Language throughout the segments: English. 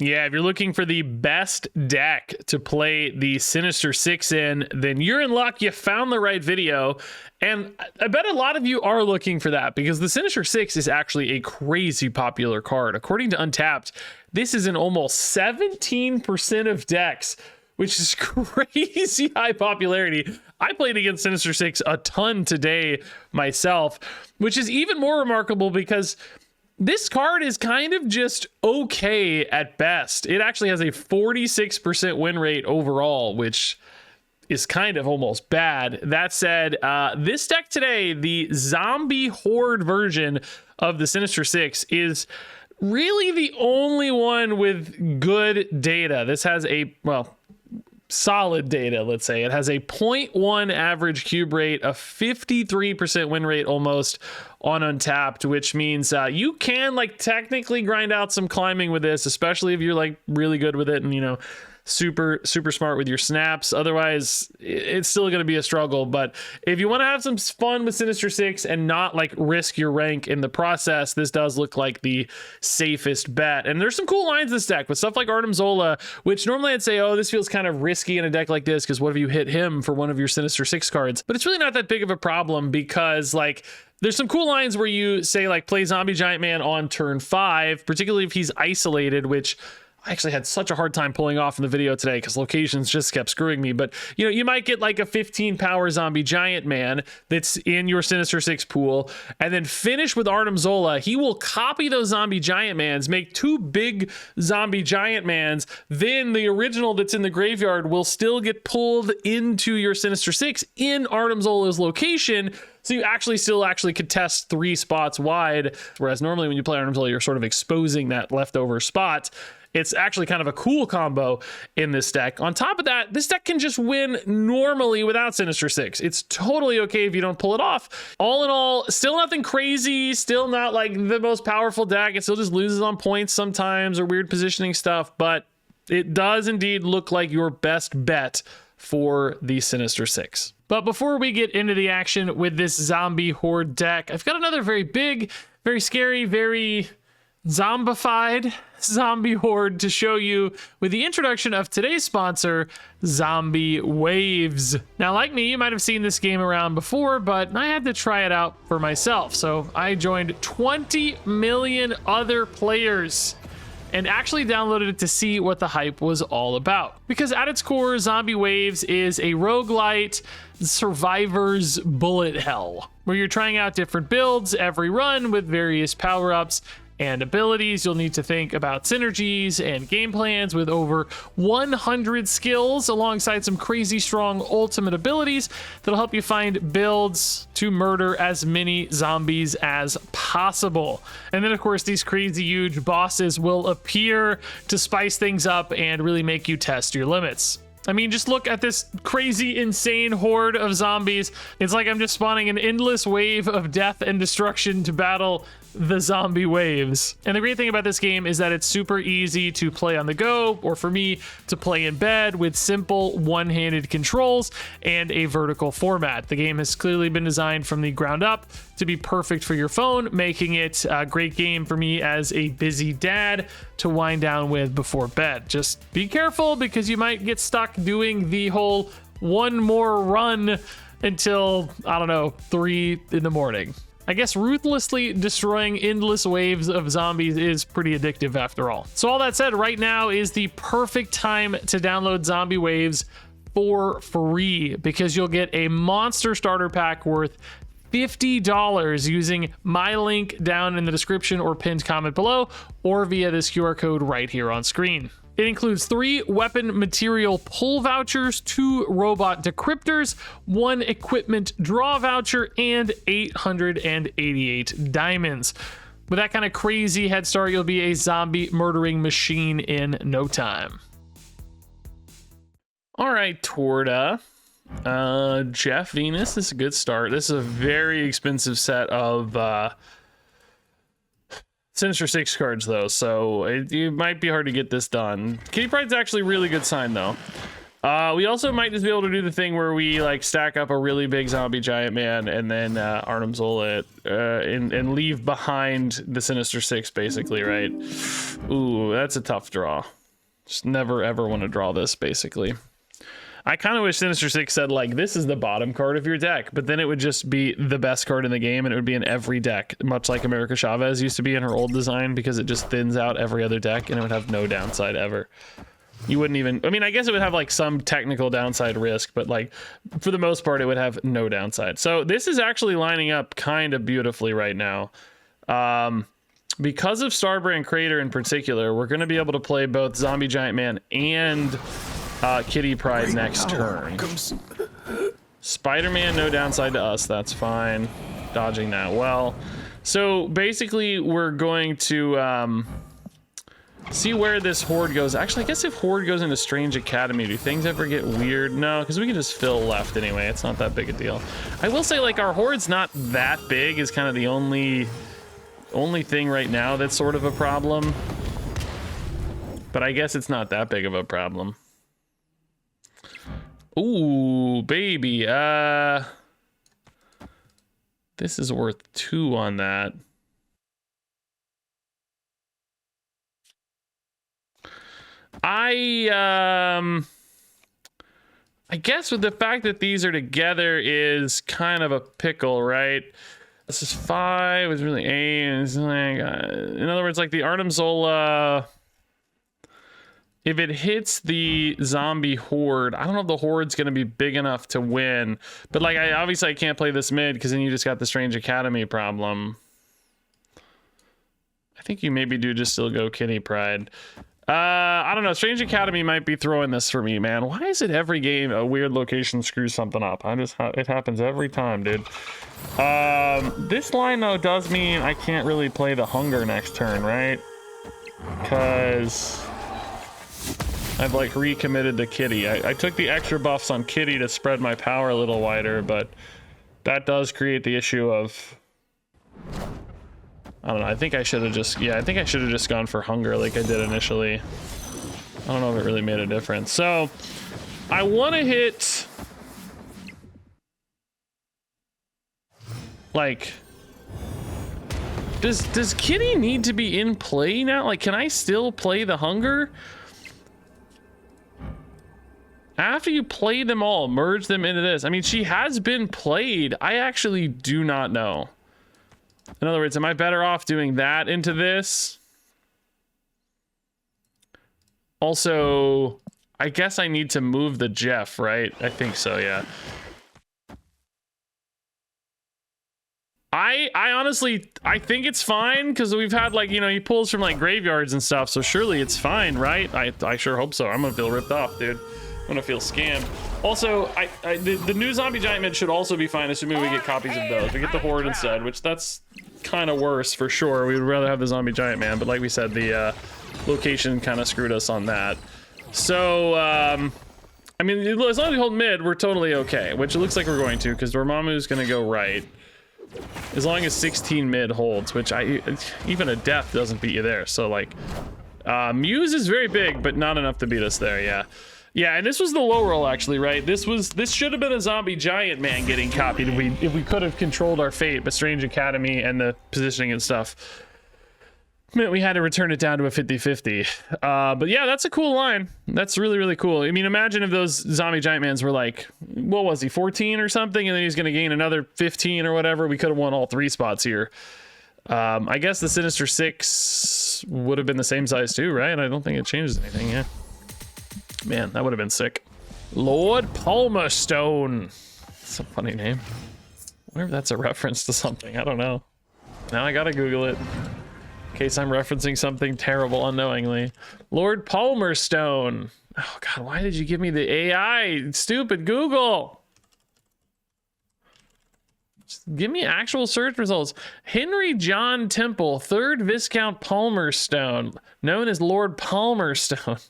Yeah, if you're looking for the best deck to play the Sinister Six in, then you're in luck. You found the right video. And I bet a lot of you are looking for that because the Sinister Six is actually a crazy popular card. According to Untapped, this is in almost 17% of decks, which is crazy high popularity. I played against Sinister Six a ton today myself, which is even more remarkable because this card is kind of just okay at best. It actually has a 46% win rate overall, which is kind of almost bad. That said, this deck today, the Zombie Horde version of the Sinister Six, is really the only one with good data. This has a, well, solid data, let's say. It has a 0.1 average cube rate, a 53% win rate almost on Untapped, which means you can like technically grind out some climbing with this, especially if you're like really good with it and, you know, super smart with your snaps. Otherwise, it's still going to be a struggle. But if you want to have some fun with Sinister Six and not like risk your rank in the process, this does look like the safest bet. And there's some cool lines in this deck with stuff like Artem Zola, which normally I'd say, oh, this feels kind of risky in a deck like this because what if you hit him for one of your Sinister Six cards? But it's really not that big of a problem because like there's some cool lines where you say like play Zombie Giant Man on turn 5, particularly if he's isolated, which I actually had such a hard time pulling off in the video today because locations just kept screwing me. But, you know, you might get like a 15 power Zombie Giant Man that's in your Sinister Six pool and then finish with Artem Zola. He will copy those Zombie Giant Mans, make 2 big Zombie Giant Mans. Then the original that's in the graveyard will still get pulled into your Sinister Six in Artem Zola's location. So you still contest 3 spots wide. Whereas normally when you play Artem Zola, you're sort of exposing that leftover spot. It's actually kind of a cool combo in this deck. On top of that, this deck can just win normally without Sinister Six. It's totally okay if you don't pull it off. All in all, still nothing crazy, still not like the most powerful deck. It still just loses on points sometimes or weird positioning stuff, but it does indeed look like your best bet for the Sinister Six. But before we get into the action with this Zombie Horde deck, I've got another very big, very scary, very zombified Zombie Horde to show you with the introduction of today's sponsor, Zombie Waves. Now, like me, you might have seen this game around before, but I had to try it out for myself. So I joined 20 million other players and actually downloaded it to see what the hype was all about. Because at its core, Zombie Waves is a roguelite survivor's bullet hell, where you're trying out different builds every run with various power-ups and abilities. You'll need to think about synergies and game plans with over 100 skills alongside some crazy strong ultimate abilities that'll help you find builds to murder as many zombies as possible. And then of course these crazy huge bosses will appear to spice things up and really make you test your limits. I mean, just look at this crazy, insane horde of zombies. It's like I'm just spawning an endless wave of death and destruction to battle the zombie waves. And the great thing about this game is that it's super easy to play on the go, or for me, to play in bed with simple one-handed controls and a vertical format. The game has clearly been designed from the ground up to be perfect for your phone, making it a great game for me as a busy dad to wind down with before bed. Just be careful because you might get stuck doing the whole one more run until, I don't know, 3 in the morning. I guess ruthlessly destroying endless waves of zombies is pretty addictive after all. So all that said, right now is the perfect time to download Zombie Waves for free because you'll get a monster starter pack worth $50 using my link down in the description or pinned comment below or via this QR code right here on screen. It includes 3 weapon material pull vouchers, 2 robot decryptors, 1 equipment draw voucher, and 888 diamonds. With that kind of crazy head start, you'll be a zombie murdering machine in no time. All right, Torda. Jeff Venus, this is a good start. This is a very expensive set of Sinister Six cards, though, so it might be hard to get this done. Kitty Pride's actually a really good sign, though. We also might just be able to do the thing where we like stack up a really big zombie giant man and then Arnim Zola it and leave behind the Sinister Six, basically, right? Ooh, that's a tough draw. Just never ever want to draw this, basically. I kind of wish Sinister Six said like, this is the bottom card of your deck, but then it would just be the best card in the game and it would be in every deck, much like America Chavez used to be in her old design, because it just thins out every other deck and it would have no downside ever. You wouldn't even, I mean, I guess it would have like some technical downside risk, but like for the most part, it would have no downside. So this is actually lining up kind of beautifully right now. Because of Starbrand Crater in particular, we're going to be able to play both Zombie Giant Man and Kitty Pryde next turn. Spider-Man, no downside to us. That's fine. Dodging that well. So basically, we're going to see where this Horde goes. Actually, I guess if Horde goes into Strange Academy, do things ever get weird? No, because we can just fill left anyway. It's not that big a deal. I will say, like, our Horde's not that big is kind of the only thing right now that's sort of a problem. But I guess it's not that big of a problem. Ooh, baby. This is worth 2 on that. I guess with the fact that these are together is kind of a pickle, right? This is 5, it's really 8. It's like, in other words, like the Arnim Zola, if it hits the Zombie Horde, I don't know if the Horde's going to be big enough to win. But like, obviously I can't play this mid because then you just got the Strange Academy problem. I think you maybe do just still go Kitty Pryde. I don't know. Strange Academy might be throwing this for me, man. Why is it every game a weird location screws something up? It happens every time, dude. This line though does mean I can't really play the Hunger next turn, right? Because I've like recommitted to Kitty. I took the extra buffs on Kitty to spread my power a little wider, but that does create the issue of, I don't know. I think I should have just, I think I should have just gone for Hunger like I did initially. I don't know if it really made a difference. So I want to hit like, does Kitty need to be in play now? Like, can I still play the Hunger? After you play them all, merge them into this. I mean, she has been played. I actually do not know. In other words, am I better off doing that into this? Also, I guess I need to move the Jeff, right? I think so, yeah. I honestly, I think it's fine because we've had like, you know, he pulls from like graveyards and stuff, so surely it's fine, right? I sure hope so. I'm gonna feel ripped off, dude. I'm gonna feel scammed. Also, the new Zombie Giant Mid should also be fine, assuming we get copies of those. We get the Horde instead, which that's kind of worse for sure. We would rather have the Zombie Giant Man, but like we said, the location kind of screwed us on that. So, I mean, as long as we hold mid, we're totally okay, which it looks like we're going to, because Dormammu's gonna go right. As long as 16 mid holds, which even a death doesn't beat you there. So like, Muse is very big, but not enough to beat us there, yeah. Yeah, and this was the low roll actually, right? This should have been a Zombie Giant Man getting copied if we could have controlled our fate, but Strange Academy and the positioning and stuff meant we had to return it down to a 50-50. But yeah, that's a cool line. That's really, really cool. I mean, imagine if those Zombie Giant Mans were like, what was he, 14 or something, and then he's gonna gain another 15 or whatever. We could have won all 3 spots here. I guess the Sinister Six would have been the same size too, right? I don't think it changes anything, yeah. Man, that would have been sick. Lord Palmerstone. That's a funny name. I wonder if that's a reference to something. I don't know. Now I gotta Google it. In case I'm referencing something terrible unknowingly. Lord Palmerstone. Oh god, why did you give me the AI? Stupid Google. Just give me actual search results. Henry John Temple, 3rd Viscount Palmerstone, known as Lord Palmerstone.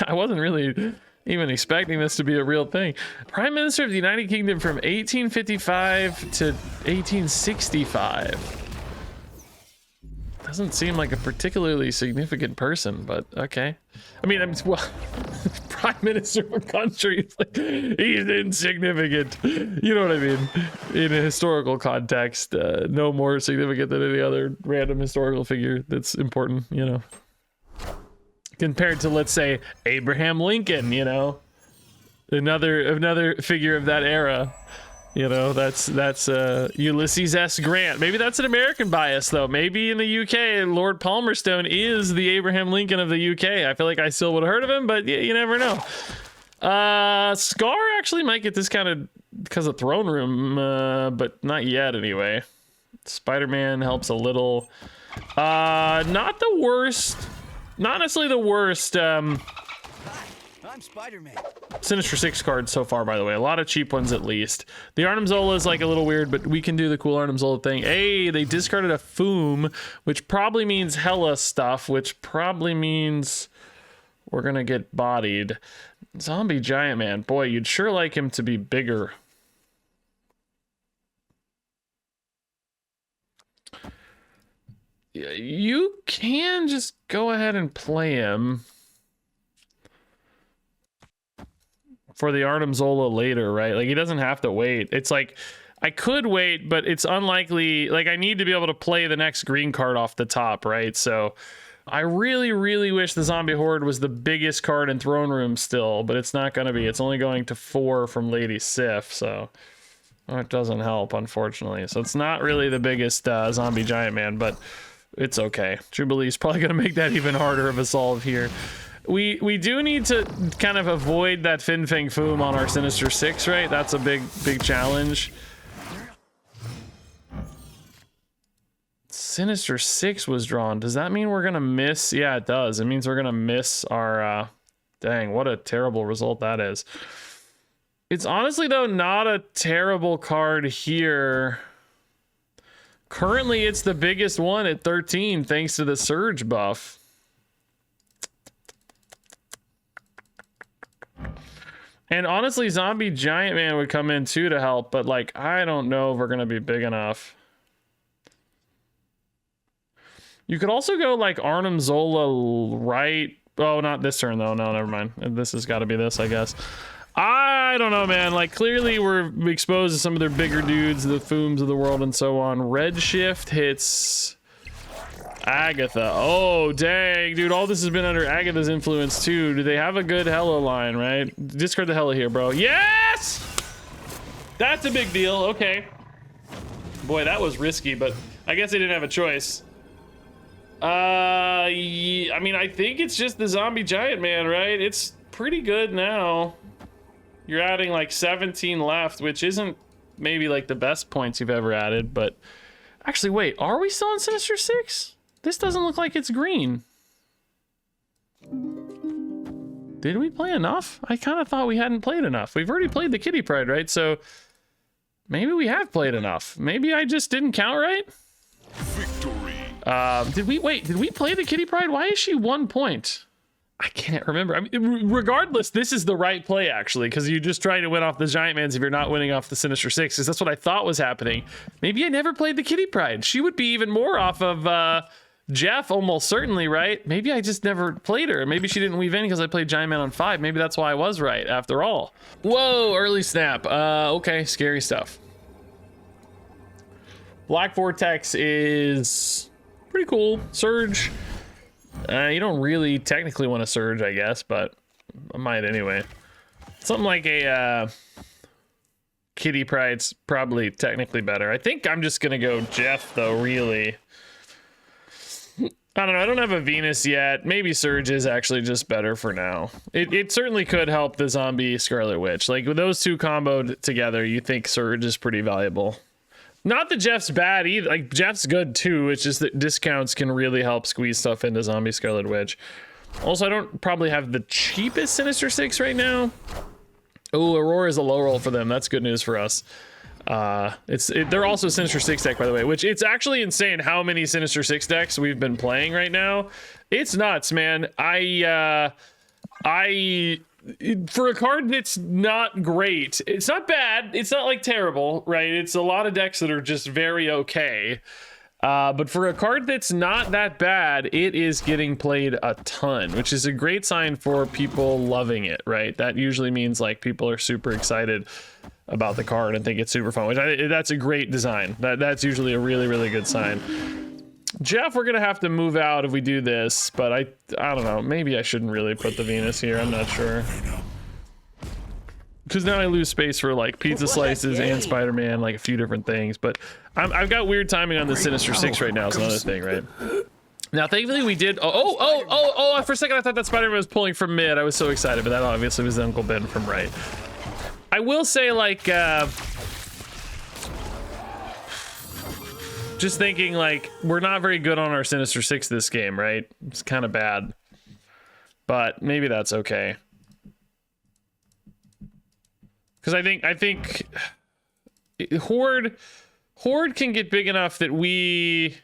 I wasn't really even expecting this to be a real thing. Prime Minister of the United Kingdom from 1855 to 1865. Doesn't seem like a particularly significant person, but okay. I mean, well, prime minister of a country. It's like, he's insignificant. You know what I mean? In a historical context, no more significant than any other random historical figure that's important, you know. Compared to, let's say, Abraham Lincoln, you know, another figure of that era. You know, that's Ulysses S. Grant. Maybe that's an American bias, though. Maybe in the UK, Lord Palmerston is the Abraham Lincoln of the UK. I feel like I still would have heard of him, but you never know. Scar actually might get discounted because of Throne Room, but not yet anyway. Spider-Man helps a little. Not the worst. Not necessarily the worst. I'm Spider-Man. Sinister Six cards so far, by the way. A lot of cheap ones, at least. The Arnim Zola is like a little weird, but we can do the cool Arnim Zola thing. Hey, they discarded a Foom, which probably means hella stuff, which probably means we're gonna get bodied. Zombie Giant Man. Boy, you'd sure like him to be bigger. You can just go ahead and play him for the Arnim Zola later, right? Like, he doesn't have to wait. It's like, I could wait, but it's unlikely. Like, I need to be able to play the next green card off the top, right? So I really, really wish the Zombie Horde was the biggest card in Throne Room still, but it's not going to be. It's only going to 4 from Lady Sif, so it doesn't help, unfortunately. So it's not really the biggest Zombie Giant Man, but it's okay. Jubilee's probably going to make that even harder of a solve here. We do need to kind of avoid that Fin Fang Foom on our Sinister Six, right? That's a big challenge. Sinister Six was drawn. Does that mean we're gonna miss? Yeah, it does. It means we're gonna miss our dang, what a terrible result that is. It's honestly, though, not a terrible card here. Currently, it's the biggest one at 13 thanks to the Surge buff. And honestly, Zombie Giant Man would come in too to help, but like, I don't know if we're gonna be big enough. You could also go like Arnim Zola right. Oh, not this turn though. No, never mind. This has got to be this, I guess. I don't know, man. Like, clearly we're exposed to some of their bigger dudes, the Fooms of the world and so on. Redshift hits Agatha. Oh, dang, dude. All this has been under Agatha's influence, too. Do they have a good Hella line, right? Discard the Hella here, bro. Yes! That's a big deal. Okay. Boy, that was risky, but I guess they didn't have a choice. Yeah, I mean, I think it's just the Zombie Giant Man, right? It's pretty good now. You're adding like 17 left, which isn't maybe like the best points you've ever added, but actually, wait, are we still on Sinister Six? This doesn't look like it's green. Did we play enough? I kind of thought we hadn't played enough. We've already played the Kitty Pryde, right? So maybe we have played enough. Maybe I just didn't count right. Victory. Did we play the Kitty Pryde? Why is she 1 point? I can't remember. I mean, regardless, this is the right play, actually, because you just try to win off the Giant Mans if you're not winning off the Sinister Six, because that's what I thought was happening. Maybe I never played the Kitty Pryde. She would be even more off of Jeff, almost certainly, right? Maybe I just never played her. Maybe she didn't weave in because I played Giant Man on 5. Maybe that's why I was right, after all. Whoa, early snap. Okay, scary stuff. Black Vortex is pretty cool. Surge. You don't really technically want to Surge, I guess, but I might anyway. Something like a Kitty Pryde's probably technically better. I think I'm just gonna go Jeff though, really. I don't know, I don't have a Venus yet. Maybe Surge is actually just better for now. It certainly could help the zombie Scarlet Witch. Like, with those two comboed together, you think Surge is pretty valuable. Not that Jeff's bad either. Like, Jeff's good too. It's just that discounts can really help squeeze stuff into Zombie Scarlet Witch. Also, I don't probably have the cheapest Sinister Six right now. Oh, Aurora is a low roll for them. That's good news for us. They're also a Sinister Six deck, by the way, which it's actually insane how many Sinister Six decks we've been playing right now. It's nuts, man. For a card that's not great, it's not bad, it's not like terrible, right? It's a lot of decks that are just very okay. But for a card that's not that bad, it is getting played a ton, which is a great sign for people loving it, right? That usually means like people are super excited about the card and think it's super fun, which that's a great design. That's usually a really, really good sign. Jeff, we're gonna have to move out if we do this, but I don't know. Maybe I shouldn't really put the Venus here. I'm not sure. Because now I lose space for like pizza slices and Spider-Man, like a few different things. But I've got weird timing on the Sinister Six right now. Is another thing, right? Now, thankfully, we did. Oh! For a second, I thought that Spider-Man was pulling from mid. I was so excited, but that obviously was Uncle Ben from right. I will say, like, just thinking, like, we're not very good on our Sinister Six this game, right? It's kind of bad, but maybe that's okay. Because I think Horde can get big enough that we.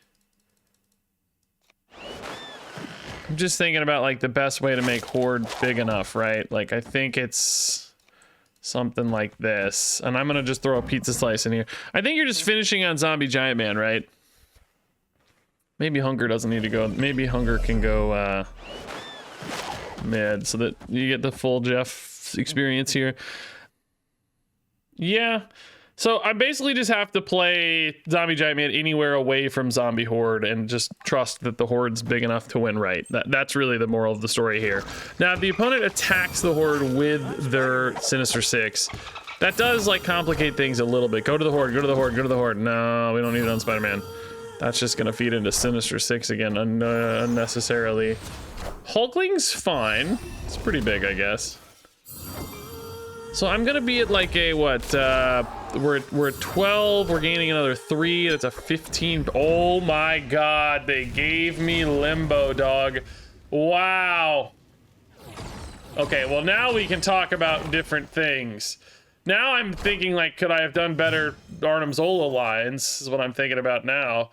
I'm just thinking about like the best way to make Horde big enough, right? Like I think it's something like this, and I'm gonna just throw a pizza slice in here. I think you're just finishing on Zombie Giant Man, right? Maybe Hunger doesn't need to go. Maybe Hunger can go mid so that you get the full Jeff experience here. Yeah, so I basically just have to play Zombie Giant Man anywhere away from Zombie Horde and just trust that the Horde's big enough to win right. That's really the moral of the story here. Now, if the opponent attacks the Horde with their Sinister Six, that does like complicate things a little bit. Go to the Horde, go to the Horde, go to the Horde. No, we don't need it on Spider-Man. That's just gonna feed into Sinister Six again unnecessarily. Hulkling's fine. It's pretty big, I guess. So I'm gonna be at like a what? We're at 12. We're gaining another 3. That's a 15. Oh my God! They gave me Limbo, dog. Wow. Okay, well now we can talk about different things. Now I'm thinking like, could I have done better Arnim Zola lines? Is what I'm thinking about now.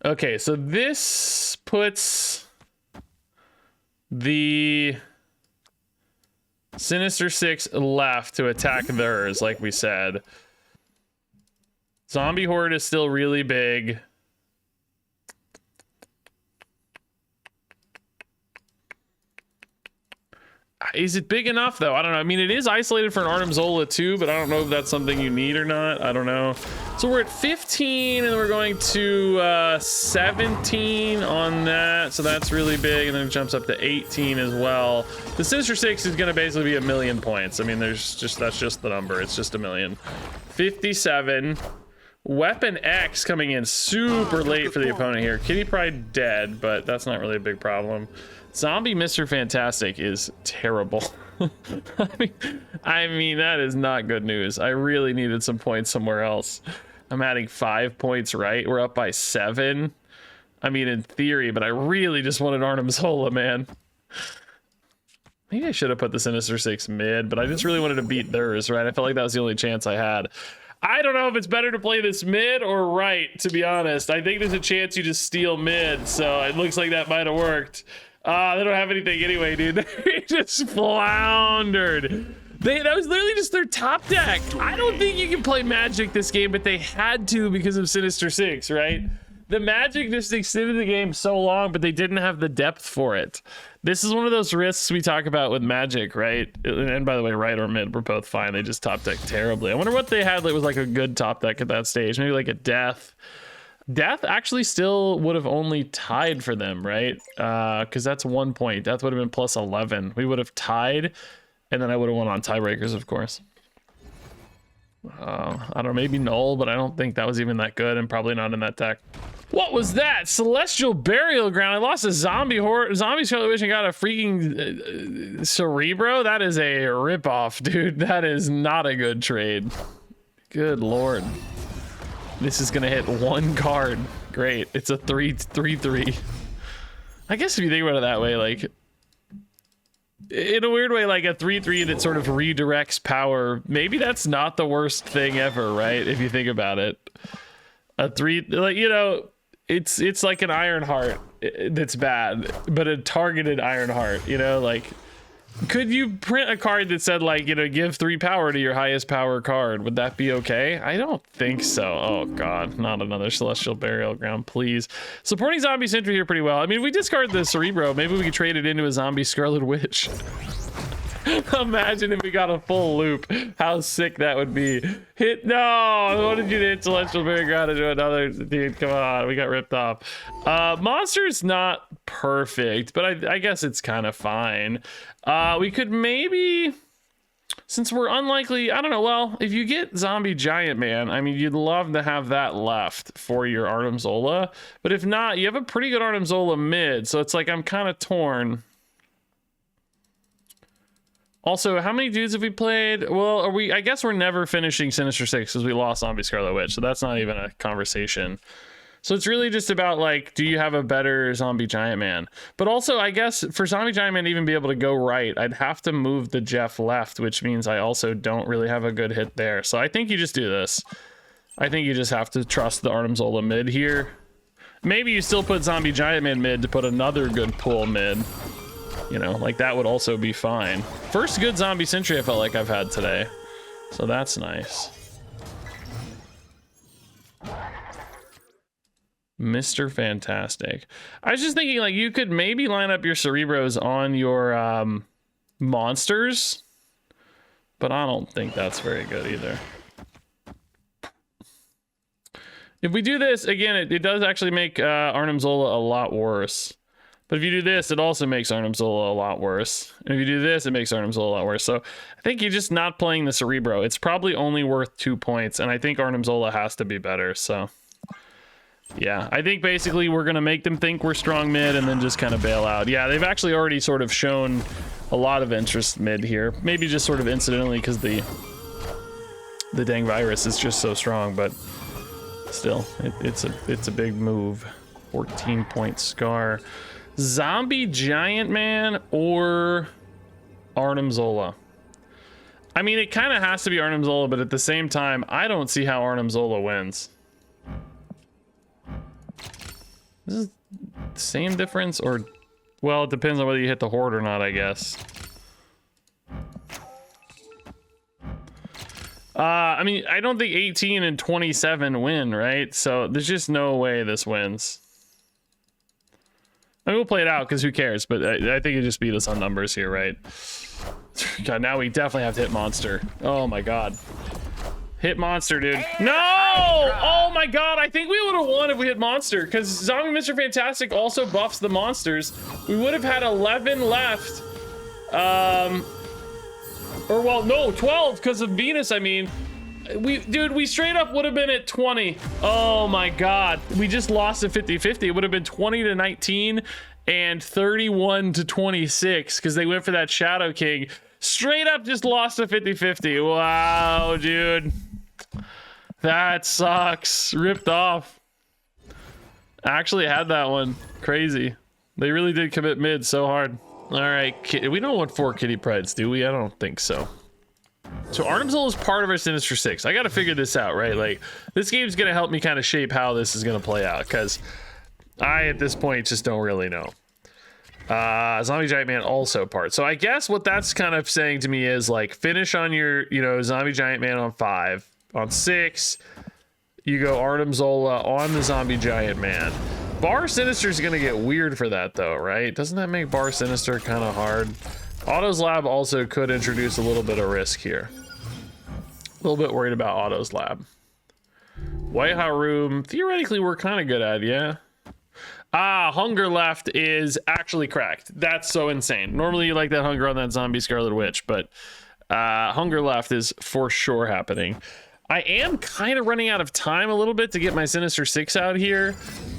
Okay, so this puts the Sinister Six left to attack theirs, like we said. Zombie Horde is still really big. Is it big enough, though? I don't know. I mean, it is isolated for an Arnim Zola, too, but I don't know if that's something you need or not. I don't know. So we're at 15, and we're going to 17 on that. So that's really big, and then it jumps up to 18 as well. The Sinister Six is going to basically be 1,000,000 points. I mean, that's just the number. It's just 1,000,000. 57. Weapon X coming in super late for the opponent here. Kitty Pryde dead, but that's not really a big problem. Zombie Mr. Fantastic is terrible. I mean, that is not good news. I really needed some points somewhere else. I'm adding 5 points, right? We're up by 7. I mean, in theory, but I really just wanted Arnim Zola, man. Maybe I should have put the Sinister Six mid, but I just really wanted to beat theirs, right? I felt like that was the only chance I had. I don't know if it's better to play this mid or right, to be honest. I think there's a chance you just steal mid, so it looks like that might have worked. They don't have anything anyway, dude. They just floundered. That was literally just their top deck. I don't think you can play Magic this game, but they had to because of Sinister Six, right? The Magic just extended the game so long, but they didn't have the depth for it. This is one of those risks we talk about with Magic, right? And by the way, right or mid were both fine. They just top deck terribly. I wonder what they had that was like a good top deck at that stage. Maybe like a Death. Death actually still would have only tied for them, right? Because that's 1 point. Death would have been plus 11. We would have tied, and then I would have won on tiebreakers, of course. I don't know, maybe Null, but I don't think that was even that good, and probably not in that deck. What was that? Celestial Burial Ground. I lost a Zombie Horde. Zombie Scarlet Witch and got a freaking Cerebro? That is a ripoff, dude. That is not a good trade. Good lord. This is gonna hit 1 card. Great. It's a 3/3/3. I guess if you think about it that way, like in a weird way, like a 3/3 that sort of redirects power. Maybe that's not the worst thing ever, right? If you think about it, a 3, like, you know, it's like an Iron Heart that's bad, but a targeted Iron Heart. You know, like Could you print a card that said, like, you know, give 3 power to your highest power card? Would that be okay? I don't think so. Oh god, not another Celestial Burial Ground, please. Supporting Zombie Sentry here pretty well. I mean, we discard the Cerebro. Maybe we could trade it into a Zombie Scarlet Witch. Imagine if we got a full loop. How sick that would be. Hit, no! What did you hit Celestial Burial Ground into another? Dude, come on, we got ripped off. Monster's not perfect, but I guess it's kind of fine. We could maybe, since we're unlikely, I don't know, well, if you get Zombie Giant Man, I mean, you'd love to have that left for your Arnim Zola, but if not, you have a pretty good Arnim Zola mid, so it's like I'm kind of torn. Also, how many dudes have we played? Well, I guess we're never finishing Sinister Six because we lost Zombie Scarlet Witch, so that's not even a conversation. So it's really just about, like, do you have a better Zombie Giant Man? But also, I guess, for Zombie Giant Man to even be able to go right, I'd have to move the Jeff left, which means I also don't really have a good hit there. So I think you just do this. I think you just have to trust the Arnim Zola mid here. Maybe you still put Zombie Giant Man mid to put another good pull mid. You know, like, that would also be fine. First good Zombie Sentry I felt like I've had today. So that's nice. Mr. Fantastic. I was just thinking, like, you could maybe line up your Cerebros on your monsters, but I don't think that's very good either. If we do this, again, it does actually make Arnim Zola a lot worse. But if you do this, it also makes Arnim Zola a lot worse. And if you do this, it makes Arnim Zola a lot worse. So I think you're just not playing the Cerebro. It's probably only worth 2 points, and I think Arnim Zola has to be better, so... yeah, I think basically we're going to make them think we're strong mid and then just kind of bail out. Yeah, they've actually already sort of shown a lot of interest mid here. Maybe just sort of incidentally because the dang virus is just so strong, but still, it's a big move. 14-point Scar. Zombie Giant Man or Arnim Zola? I mean, it kind of has to be Arnim Zola, but at the same time, I don't see how Arnim Zola wins. This is the same difference, or, well, it depends on whether you hit the Horde or not, I guess. I mean, I don't think 18 and 27 win, right? So there's just no way this wins. I mean, we'll play it out because who cares? But I think it just beat us on numbers here, right? God, now we definitely have to hit monster. Oh my god. Hit monster, dude. No! Oh my god, I think we would have won if we hit monster, because Zombie Mr. Fantastic also buffs the monsters. We would have had 11 left. Or, well, no, 12 because of Venus, I mean. Dude, we straight up would have been at 20. Oh my god. We just lost at 50-50. It would have been 20-19 and 31-26 because they went for that Shadow King. Straight up just lost at 50-50. Wow, dude. That sucks. Ripped off. I actually had that one. Crazy. They really did commit mid so hard. All right, we don't want 4 Kitty Prides, do we? I don't think so. So Arnim Zola is part of our Sinister Six. I got to figure this out, right? Like, this game's going to help me kind of shape how this is going to play out, because I, at this point, just don't really know. Zombie Giant Man also part. So I guess what that's kind of saying to me is, like, finish on your, you know, Zombie Giant Man on 5. On 6, you go Arnim Zola on the Zombie Giant Man. Bar Sinister is going to get weird for that, though, right? Doesn't that make Bar Sinister kind of hard? Otto's Lab also could introduce a little bit of risk here. A little bit worried about Otto's Lab. White Hot Room, theoretically, we're kind of good at, yeah. Hunger Left is actually cracked. That's so insane. Normally, you like that Hunger on that Zombie Scarlet Witch, but Hunger Left is for sure happening. I am kind of running out of time a little bit to get my Sinister Six out here.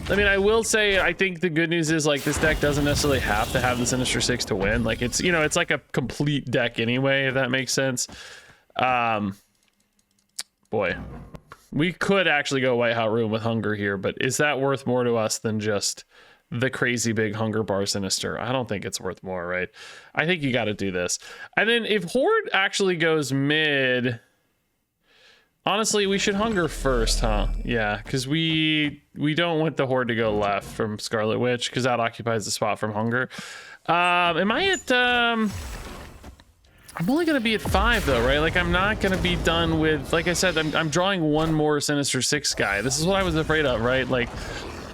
I mean, I will say, I think the good news is, like, this deck doesn't necessarily have to have the Sinister Six to win. Like, it's, you know, it's like a complete deck anyway, if that makes sense. Boy, we could actually go White Hot Room with Hunger here, but is that worth more to us than just the crazy big Hunger Bar Sinister? I don't think it's worth more, right? I think you got to do this. And then if Horde actually goes mid... honestly, we should Hunger first, huh? Yeah, because we don't want the Horde to go left from Scarlet Witch, because that occupies the spot from Hunger. Am I at I'm only gonna be at 5 though, right? Like I'm not gonna be done with, like I said, I'm drawing one more Sinister Six guy. This is what I was afraid of, right? Like,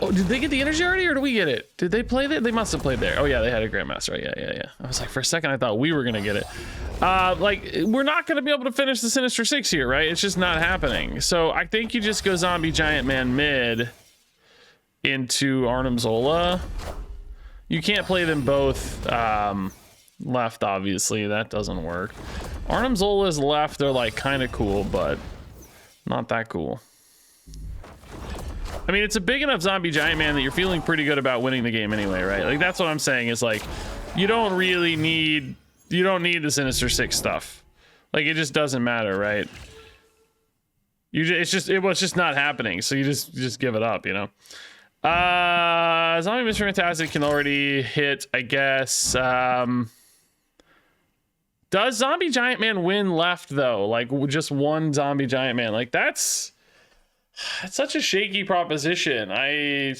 oh, did they get the energy already, or did we get it? Did they play there? They must have played there. Oh yeah, they had a Grandmaster, right? Yeah. I was like, for a second, I thought we were gonna get it. Like, we're not gonna be able to finish the Sinister Six here, right? It's just not happening. So I think you just go Zombie Giant Man mid into Arnim Zola. You can't play them both left, obviously. That doesn't work. Arnim Zola's left, they're like kind of cool, but not that cool. I mean, it's a big enough Zombie Giant Man that you're feeling pretty good about winning the game anyway, right? Like, that's what I'm saying is, like, you don't need the Sinister Six stuff. Like, it just doesn't matter, right? It was just not happening, so you just give it up, you know? Zombie Mr. Fantastic can already hit, I guess. Does Zombie Giant Man win left, though? Like, just one Zombie Giant Man? Like, that's such a shaky proposition. I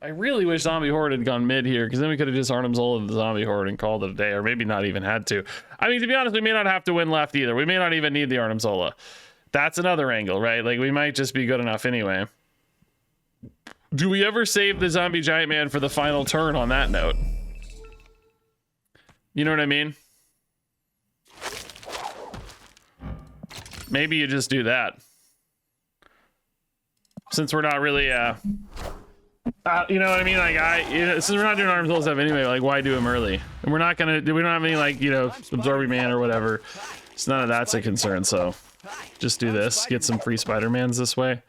really wish Zombie Horde had gone mid here, because then we could have just Arnim Zola the Zombie Horde and called it a day, or maybe not even had to. I mean, to be honest, we may not have to win left either. We may not even need the Arnim Zola. That's another angle, right? Like, we might just be good enough anyway. Do we ever save the Zombie Giant Man for the final turn on that note? You know what I mean? Maybe you just do that. Since we're not really, you know what I mean? Like, since we're not doing Arnim Zola stuff anyway, like, why do him early? And we don't have any, like, you know, Absorbing Man or whatever. So none of that's a concern, so just do this. Get some free Spider-Mans this way.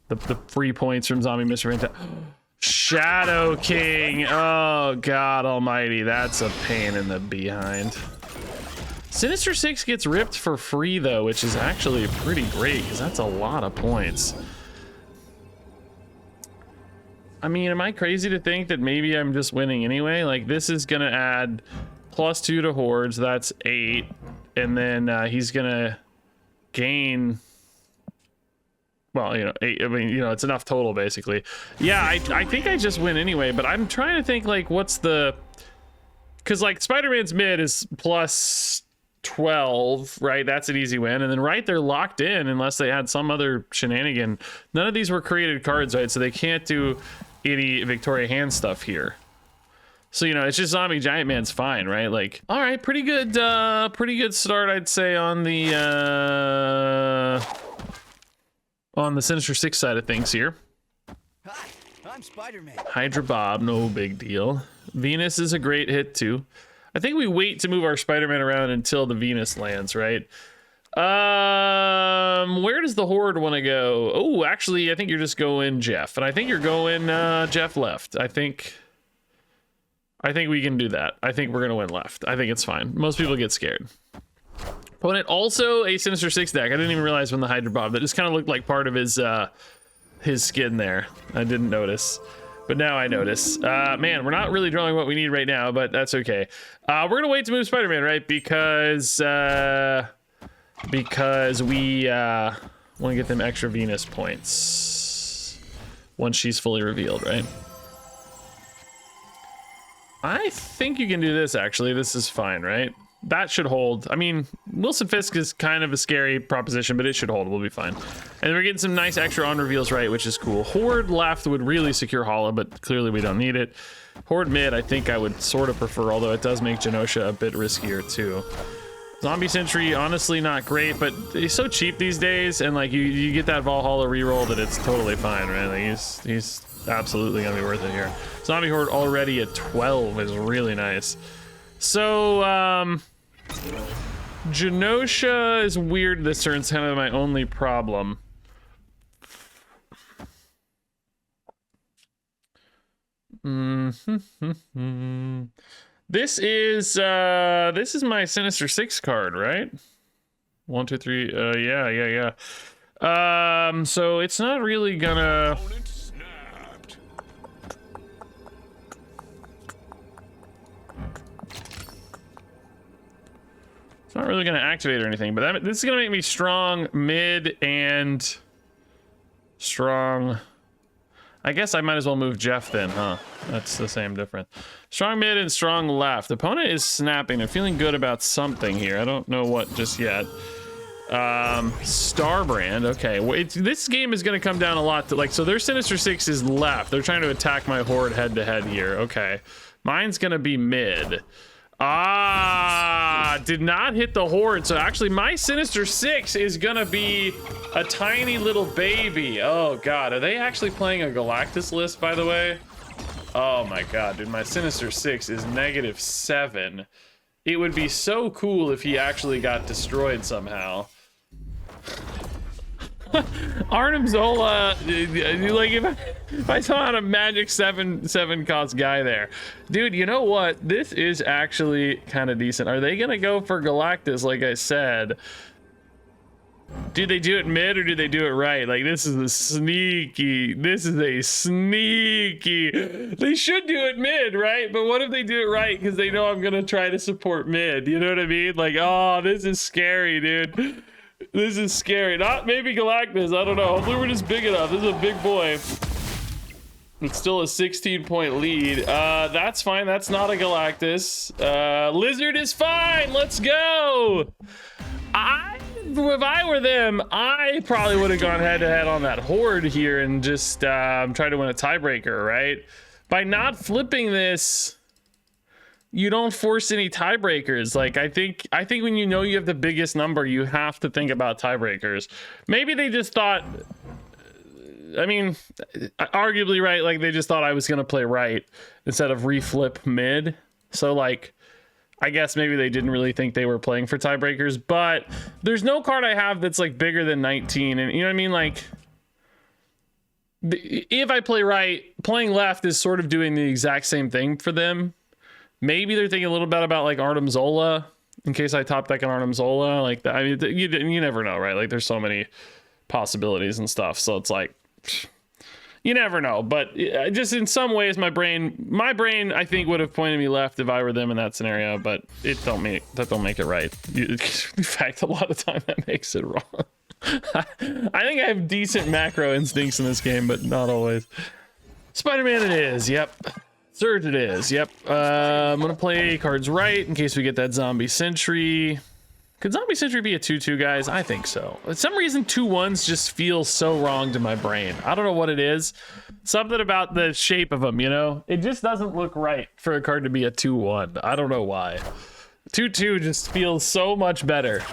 The free points from Zombie Mr. Fantastic. Shadow King. Oh, God almighty. That's a pain in the behind. Sinister Six gets ripped for free, though, which is actually pretty great, because that's a lot of points. I mean, am I crazy to think that maybe I'm just winning anyway? Like, this is going to add +2 to Hordes. That's 8. And then he's going to gain... Well, you know, 8, I mean, you know, it's enough total, basically. Yeah, I think I just win anyway, but I'm trying to think, like, what's the... Because, like, Spider-Man's mid is +12, right? That's an easy win. And then right, they're locked in unless they had some other shenanigan. None of these were created cards, right? So they can't do any Victoria Hand stuff here. So, you know, it's just Zombie Giant Man's fine, right? Like, all right, pretty good start, I'd say, on the Sinister Six side of things here. Hi, I'm Spider-Man. Hydra Bob, no big deal. Venus is a great hit too. I think we wait to move our Spider-Man around until the Venus lands, right? Where does the Horde want to go? Oh, actually, I think you're just going Jeff, and I think you're going Jeff left. I think we can do that. I think we're gonna win left. I think it's fine. Most people get scared. Opponent also a Sinister Six deck. I didn't even realize when the Hydra Bob. That just kind of looked like part of his skin there. I didn't notice, but now I notice. Man, we're not really drawing what we need right now, but that's okay. We're gonna wait to move Spider-Man, right? Because we want to get them extra Venus points once she's fully revealed, right? I think you can do this, actually. This is fine, right? That should hold. I mean, Wilson Fisk is kind of a scary proposition, but it should hold. We'll be fine. And we're getting some nice extra on reveals, right, which is cool. Horde left would really secure Hala, but clearly we don't need it. Horde mid, I think I would sort of prefer, although it does make Genosha a bit riskier too. Zombie Sentry, honestly not great, but he's so cheap these days, and like you get that Valhalla reroll that it's totally fine, right? Like he's absolutely gonna be worth it here. Zombie Horde already at 12 is really nice. So, Genosha is weird this turn. It's kind of my only problem. This is my Sinister Six card, right? 1, 2, 3. Yeah. So it's not really gonna. It's not really gonna activate or anything, but this is gonna make me strong mid and strong. I guess I might as well move Jeff then, huh? That's the same difference. Strong mid and strong left. Opponent is snapping. They're feeling good about something here. I don't know what just yet. Starbrand. Okay, well, this game is going to come down a lot to, like, so their Sinister Six is left. They're trying to attack my Horde head to head here. Okay, mine's going to be mid. Ah, did not hit the Horde. So actually my Sinister Six is gonna be a tiny little baby. Oh God, are they actually playing a Galactus list, by the way? Oh my God, dude, my Sinister Six is -7. It would be so cool if he actually got destroyed somehow. Arnim Zola, like if I saw a magic 7 cost guy there, dude, you know what? This is actually kind of decent. Are they gonna go for Galactus? Like I said, do they do it mid or do they do it right? Like this is a sneaky. They should do it mid, right? But what if they do it right because they know I'm gonna try to support mid? You know what I mean? Like, oh, this is scary, dude. This is scary. Not maybe Galactus. I don't know. Hopefully we're just big enough. This is a big boy. It's still a 16-point lead. That's fine. That's not a Galactus. Lizard is fine. Let's go. If I were them, I probably would have gone head-to-head on that Horde here and just try to win a tiebreaker, right? By not flipping this, you don't force any tiebreakers. Like I think when you know you have the biggest number, you have to think about tiebreakers. Maybe they just thought, I mean, arguably, right, like they just thought I was gonna play right instead of reflip mid. So like, I guess maybe they didn't really think they were playing for tiebreakers, but there's no card I have that's like bigger than 19, and you know what I mean? Like, if I play right, playing left is sort of doing the exact same thing for them. Maybe they're thinking a little bit about like Arnim Zola in case I top deck an Arnim Zola. Like that. I mean, you never know, right? Like there's so many possibilities and stuff. So it's like, you never know. But just in some ways, my brain, I think would have pointed me left if I were them in that scenario. But that don't make it right. In fact, a lot of time that makes it wrong. I think I have decent macro instincts in this game, but not always. Spider-Man it is. Yep. Surge it is. Yep. I'm gonna play cards right in case we get that Zombie Sentry. Could Zombie Sentry be a 2/2, guys? I think so. For some reason, 2/1s just feel so wrong to my brain. I don't know what it is. Something about the shape of them, you know? It just doesn't look right for a card to be a 2/1. I don't know why. 2/2 just feels so much better.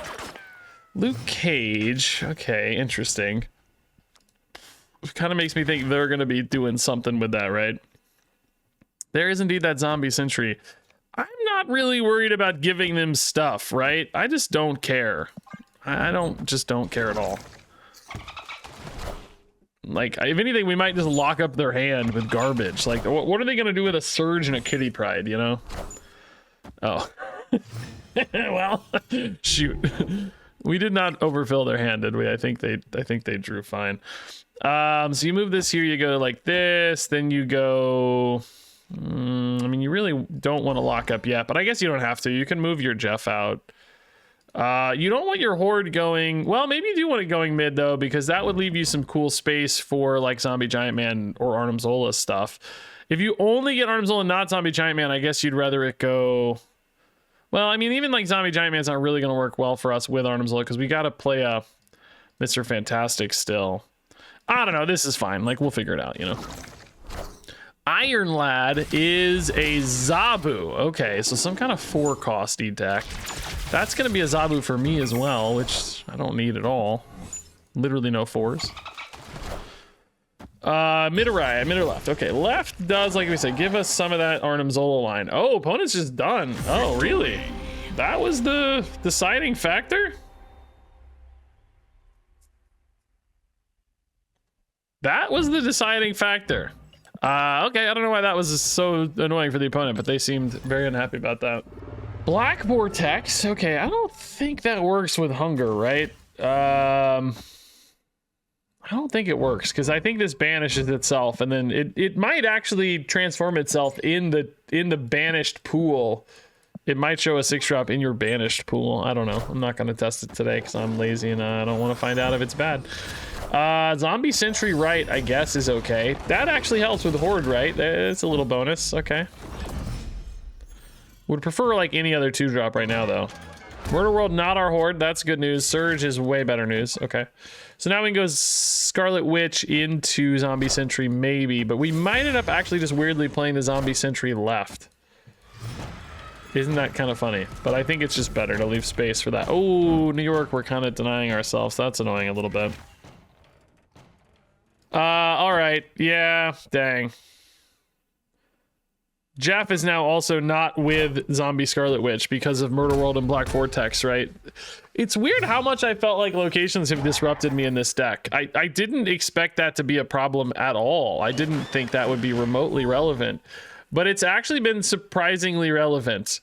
Luke Cage. Okay, interesting. Kind of makes me think they're gonna be doing something with that, right? There is indeed that Zombie Sentry. I'm not really worried about giving them stuff, right? I just don't care. I just don't care at all. Like, if anything, we might just lock up their hand with garbage. Like, what are they going to do with a Surge and a Kitty Pryde, you know? Oh. Well, shoot. We did not overfill their hand, did we? I think they drew fine. So you move this here, you go like this, then you go... I mean, you really don't want to lock up yet, but I guess you don't have to. You can move your Jeff out. You don't want your Horde going... Well, maybe you do want it going mid, though, because that would leave you some cool space for, like, Zombie Giant Man or Arnim Zola stuff. If you only get Arnim Zola and not Zombie Giant Man, I guess you'd rather it go... Well, I mean, even, like, Zombie Giant Man's not really going to work well for us with Arnim Zola, because we got to play a Mr. Fantastic still. I don't know. This is fine. Like, we'll figure it out, you know? Iron Lad is a Zabu. Okay, so some kind of 4-costy deck. That's going to be a Zabu for me as well, which I don't need at all. Literally no 4s. Mid or right, mid or left. Okay, left does, like we said, give us some of that Arnim Zola line. Oh, opponent's just done. Oh, really? That was the deciding factor? That was the deciding factor. Okay, I don't know why that was so annoying for the opponent, but they seemed very unhappy about that. Black Vortex. Okay, I don't think that works with Hunger, right? I don't think it works, because I think this banishes itself, and then it might actually transform itself in the banished pool. It might show a 6-drop in your banished pool. I don't know. I'm not going to test it today because I'm lazy and I don't want to find out if it's bad. Zombie Sentry right, I guess, is okay. That actually helps with Horde, right? It's a little bonus. Okay. Would prefer like any other 2-drop right now, though. Murder World, not our Horde. That's good news. Surge is way better news. Okay. So now we can go Scarlet Witch into Zombie Sentry, maybe. But we might end up actually just weirdly playing the Zombie Sentry left. Isn't that kind of funny? But I think it's just better to leave space for that. Oh, New York, we're kind of denying ourselves. That's annoying a little bit. All right. Yeah, dang. Jeff is now also not with Zombie Scarlet Witch because of Murder World and Black Vortex, right? It's weird how much I felt like locations have disrupted me in this deck. I didn't expect that to be a problem at all. I didn't think that would be remotely relevant, but it's actually been surprisingly relevant.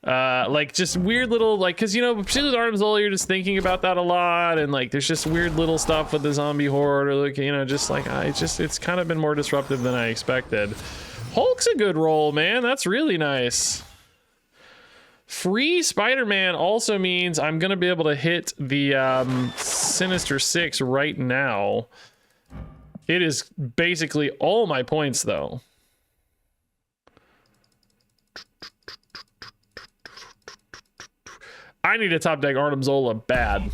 Like just weird little, like, cause you know, particularly with Artemis Zola, you're just thinking about that a lot, and like there's just weird little stuff with the Zombie Horde, or like, you know, just like it's kind of been more disruptive than I expected. Hulk's a good roll, man. That's really nice. Free Spider-Man also means I'm gonna be able to hit the Sinister Six right now. It is basically all my points, though. I need a top deck Artem Zola bad.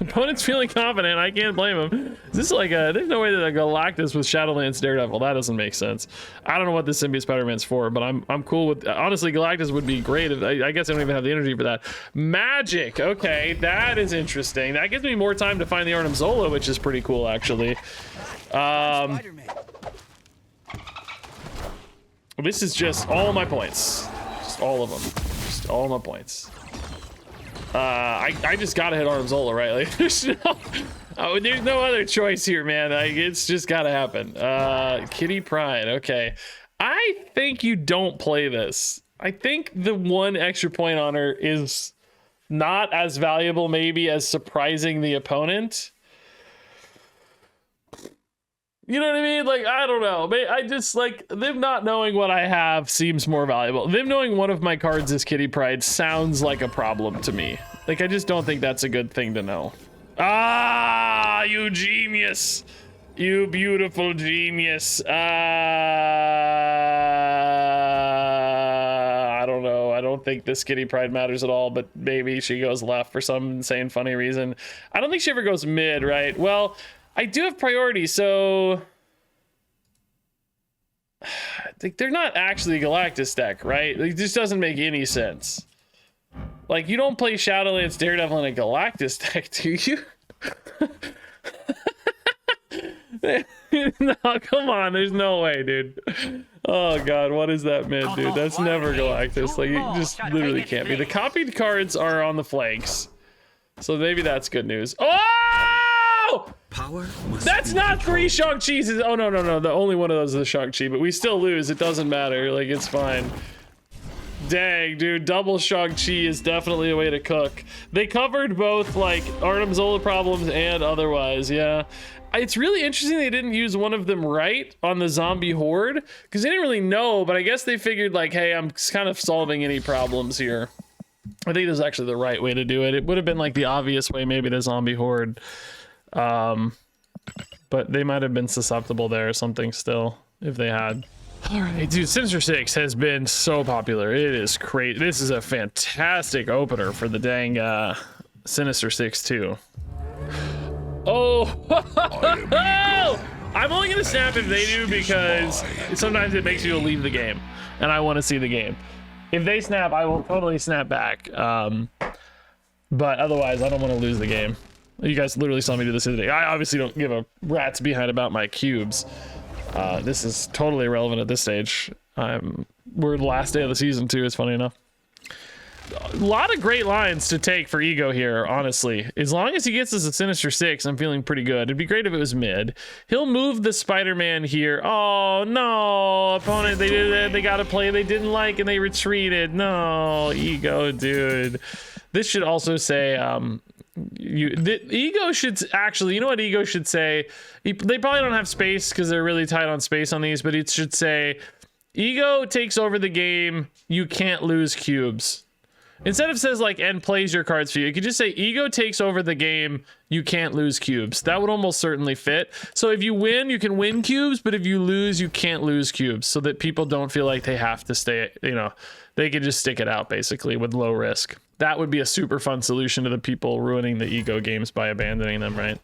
Opponent's feeling confident. I can't blame him. Is this like a... There's no way that a Galactus with Shadowlands Daredevil. That doesn't make sense. I don't know what this Symbiote Spider-Man's for, but I'm cool with... Honestly, Galactus would be great. I guess I don't even have the energy for that. Magic. Okay, that is interesting. That gives me more time to find the Artem Zola, which is pretty cool, actually. This is just all my points. Just all of them. Just all my points. I just gotta hit Artem Zola, right? Like, there's no other choice here, man. Like, it's just gotta happen. Kitty Pride, okay. I think you don't play this. I think the one extra point on her is not as valuable, maybe, as surprising the opponent. You know what I mean? Like, I don't know. I just, like, them not knowing what I have seems more valuable. Them knowing one of my cards is Kitty Pride sounds like a problem to me. Like, I just don't think that's a good thing to know. Ah, you genius. You beautiful genius. I don't know. I don't think this Kitty Pride matters at all, but maybe she goes left for some insane funny reason. I don't think she ever goes mid, right? Well... I do have priority, so they're not actually a Galactus deck, right? It just doesn't make any sense. Like, you don't play Shadowlands Daredevil in a Galactus deck, do you? No, come on, there's no way, dude. Oh god, what is that mid, dude? That's never Galactus. Like, it just literally can't be. The copied cards are on the flanks, so maybe that's good news. Oh! Power That's not 3 Shang-Chi's. Oh, no. The only one of those is the Shang-Chi, but we still lose. It doesn't matter. Like, it's fine. Dang, dude. Double Shang-Chi is definitely a way to cook. They covered both, like, Artem Zola problems and otherwise, yeah. It's really interesting they didn't use one of them right on the Zombie Horde, because they didn't really know, but I guess they figured, like, hey, I'm kind of solving any problems here. I think this is actually the right way to do it. It would have been, like, the obvious way, maybe, to Zombie Horde. But they might have been susceptible there or something still, if they had. All right, dude, Sinister Six has been so popular. It is crazy. This is a fantastic opener for the dang Sinister Six too. Oh, I'm only gonna snap if they do, because sometimes it makes you leave the game, and I want to see the game. If they snap, I will totally snap back. But otherwise, I don't want to lose the game. You guys literally saw me do this the other day. I obviously don't give a rat's behind about my cubes. This is totally irrelevant at this stage. We're the last day of the season too, it's funny enough. A lot of great lines to take for Ego here, honestly. As long as he gets us a Sinister Six, I'm feeling pretty good. It'd be great if it was mid. He'll move the Spider-Man here. Oh, no. Opponent, they did it. They got a play they didn't like, and they retreated. No, Ego, dude. This should also say... Ego should actually, you know what Ego should say? They probably don't have space because they're really tight on space on these, but it should say, Ego takes over the game. You can't lose cubes. Instead of says like and plays your cards for you, it could just say ego takes over the game. You can't lose cubes. That would almost certainly fit. So if you win, you can win cubes, but if you lose, you can't lose cubes, so that people don't feel like they have to stay, you know, they can just stick it out basically with low risk. That would be a super fun solution to the people ruining the ego games by abandoning them, right?